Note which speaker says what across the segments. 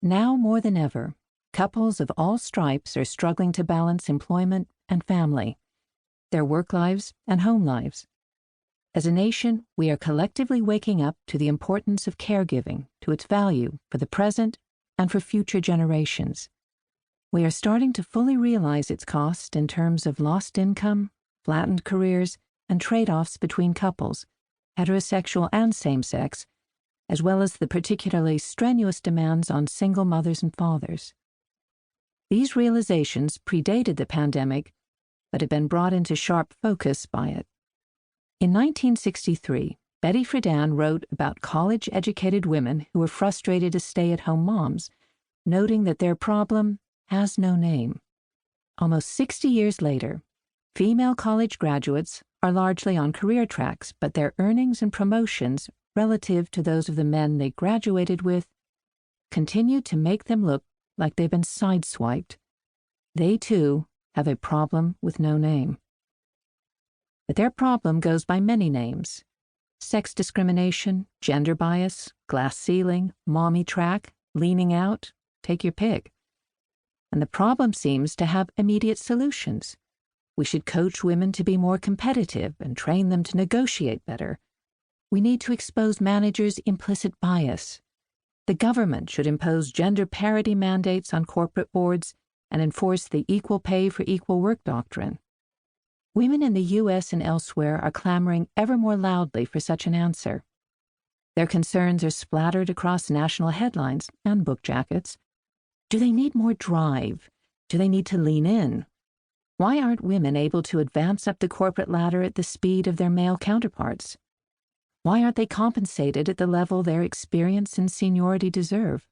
Speaker 1: Now more than ever, couples of all stripes are struggling to balance employment and family, their work lives and home lives. As a nation, we are collectively waking up to the importance of caregiving, to its value for the present and for future generations. We are starting to fully realize its cost in terms of lost income, flattened careers, and trade-offs between couples, heterosexual and same-sex, as well as the particularly strenuous demands on single mothers and fathers. These realizations predated the pandemic, but have been brought into sharp focus by it. In 1963, Betty Friedan wrote about college-educated women who were frustrated as stay-at-home moms, noting that their problem has no name. Almost 60 years later, female college graduates are largely on career tracks, but their earnings and promotions relative to those of the men they graduated with continue to make them look like they've been sideswiped. They, too, have a problem with no name. But their problem goes by many names: sex discrimination, gender bias, glass ceiling, mommy track, leaning out, take your pick. And the problem seems to have immediate solutions. We should coach women to be more competitive and train them to negotiate better. We need to expose managers' implicit bias. The government should impose gender parity mandates on corporate boards and enforce the equal pay for equal work doctrine. Women in the U.S. and elsewhere are clamoring ever more loudly for such an answer. Their concerns are splattered across national headlines and book jackets. Do they need more drive? Do they need to lean in? Why aren't women able to advance up the corporate ladder at the speed of their male counterparts? Why aren't they compensated at the level their experience and seniority deserve?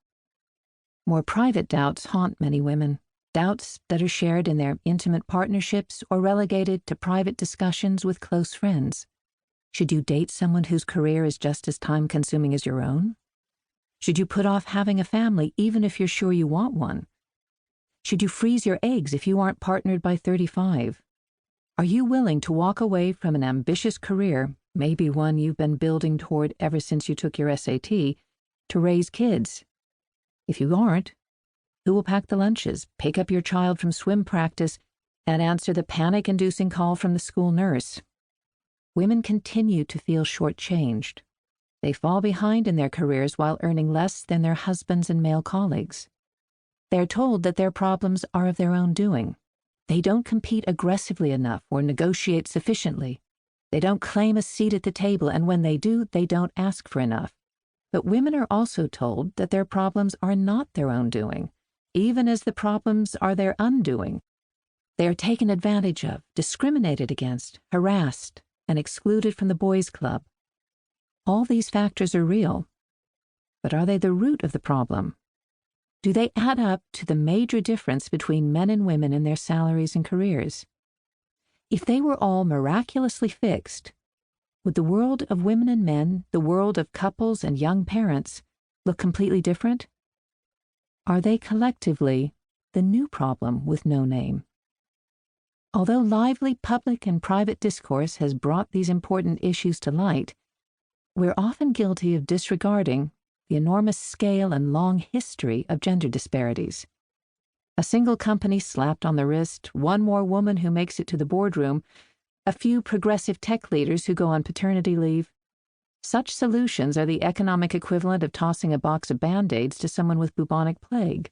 Speaker 1: More private doubts haunt many women, doubts that are shared in their intimate partnerships or relegated to private discussions with close friends. Should you date someone whose career is just as time-consuming as your own? Should you put off having a family even if you're sure you want one? Should you freeze your eggs if you aren't partnered by 35? Are you willing to walk away from an ambitious career, maybe one you've been building toward ever since you took your SAT, to raise kids? If you aren't, who will pack the lunches, pick up your child from swim practice, and answer the panic-inducing call from the school nurse? Women continue to feel shortchanged. They fall behind in their careers while earning less than their husbands and male colleagues. They're told that their problems are of their own doing. They don't compete aggressively enough or negotiate sufficiently. They don't claim a seat at the table, and when they do, they don't ask for enough. But women are also told that their problems are not their own doing, even as the problems are their undoing. They are taken advantage of, discriminated against, harassed, and excluded from the boys' club. All these factors are real, but are they the root of the problem? Do they add up to the major difference between men and women in their salaries and careers? If they were all miraculously fixed, would the world of women and men, the world of couples and young parents, look completely different? Are they collectively the new problem with no name? Although lively public and private discourse has brought these important issues to light, we're often guilty of disregarding the enormous scale and long history of gender disparities. A single company slapped on the wrist, one more woman who makes it to the boardroom, a few progressive tech leaders who go on paternity leave. Such solutions are the economic equivalent of tossing a box of Band-Aids to someone with bubonic plague.